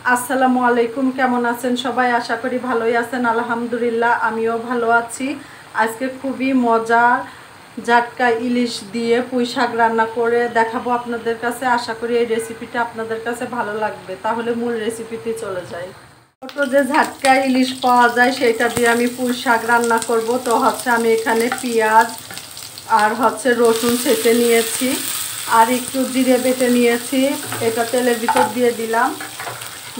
আসসালামু আলাইকুম, কেমন আছেন সবাই? আশা করি ভালোই আছেন। আলহামদুলিল্লাহ আমিও ভালো আছি। আজকে খুবই মজার জাটকা ইলিশ দিয়ে পুঁই শাক রান্না করে দেখাবো আপনাদের কাছে। আশা করি এই রেসিপিটা আপনাদের কাছে ভালো লাগবে। তাহলে মূল রেসিপিতে চলে যাই। ছোট যে ঝাটকা ইলিশ পাওয়া যায় সেটা দিয়ে আমি পুঁই শাক রান্না করব। তো আমি এখানে পেঁয়াজ আর রসুন ছেঁচে নিয়েছি, আর একটু জিরে বেটে নিয়েছি। এটা তেলের ভিতর দিয়ে দিলাম,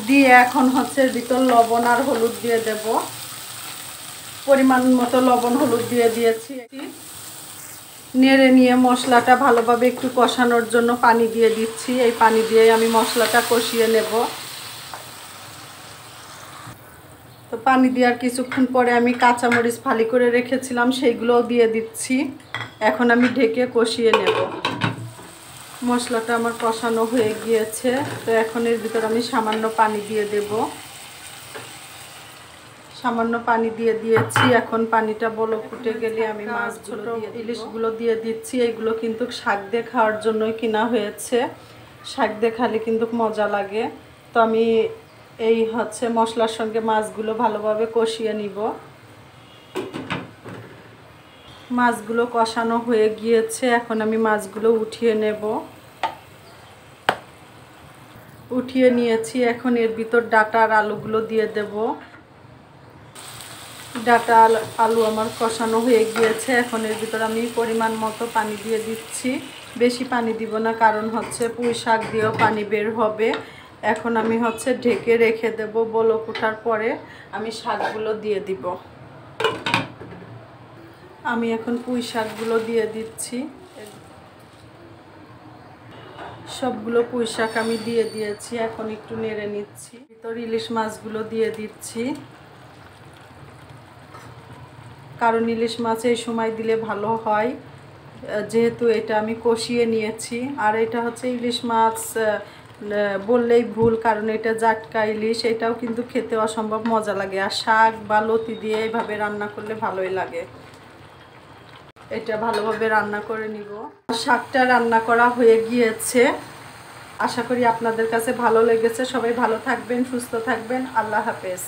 দিয়ে এখন ভিতর লবণ আর হলুদ দিয়ে দেব। পরিমাণ মতো লবণ হলুদ দিয়ে দিয়েছি। নেড়ে নিয়ে মশলাটা ভালোভাবে একটু কষানোর জন্য পানি দিয়ে দিচ্ছি। এই পানি দিয়ে আমি মশলাটা কষিয়ে নেব। তো পানি দেওয়ার কিছুক্ষণ পরে আমি কাঁচামরিচ ফালি করে রেখেছিলাম, সেইগুলোও দিয়ে দিচ্ছি। এখন আমি ঢেকে কষিয়ে নেব। মশলাটা আমার কষানো হয়ে গিয়েছে। তো এখন এর ভিতর আমি সামান্য পানি দিয়ে দেব। সামান্য পানি দিয়ে দিয়েছি। এখন পানিটা বলক উঠে গেলে আমি মাছ ছোট ইলিশগুলো দিয়ে দিচ্ছি। এইগুলো কিন্তু শাক দিয়ে খাওয়ার জন্যই কিনা হয়েছে। শাক দিয়ে খালে কিন্তু মজা লাগে। তো আমি এই মশলার সঙ্গে মাছগুলো ভালোভাবে কষিয়ে নিব। মাছগুলো কষানো হয়ে গিয়েছে। এখন আমি মাছগুলো উঠিয়ে নেব। উঠিয়ে নিয়েছি। এখন এর ভিতর ডাটা আর আলুগুলো দিয়ে দেব। ডাটা আলু আমার কষানো হয়ে গিয়েছে। এখন এর ভিতর আমি পরিমাণ মতো পানি দিয়ে দিচ্ছি। বেশি পানি দিব না, কারণ পুঁই শাক দিয়েও পানি বের হবে। এখন আমি ঢেকে রেখে দেব। বলক ওঠার পরে আমি শাকগুলো দিয়ে দিব। আমি এখন পুঁই শাকগুলো দিয়ে দিচ্ছি। সবগুলো পুঁই শাক আমি দিয়ে দিয়েছি। এখন একটু নেড়ে নিচ্ছি। ভিতর ইলিশ মাছগুলো দিয়ে দিচ্ছি, কারণ ইলিশ মাছ এই সময় দিলে ভালো হয়, যেহেতু এটা আমি কষিয়ে নিয়েছি। আর এটা ইলিশ মাছ বললেই ভুল, কারণ এটা জাটকা ইলিশ। এটাও কিন্তু খেতে অসম্ভব মজা লাগে। আর শাক বা লতি দিয়ে এইভাবে রান্না করলে ভালোই লাগে। এটা ভালোভাবে রান্না করে নিব। শাকটা রান্না করা হয়ে গিয়েছে। আশা করি আপনাদের কাছে ভালো লেগেছে। সবাই ভালো থাকবেন, সুস্থ থাকবেন। আল্লাহ হাফেজ।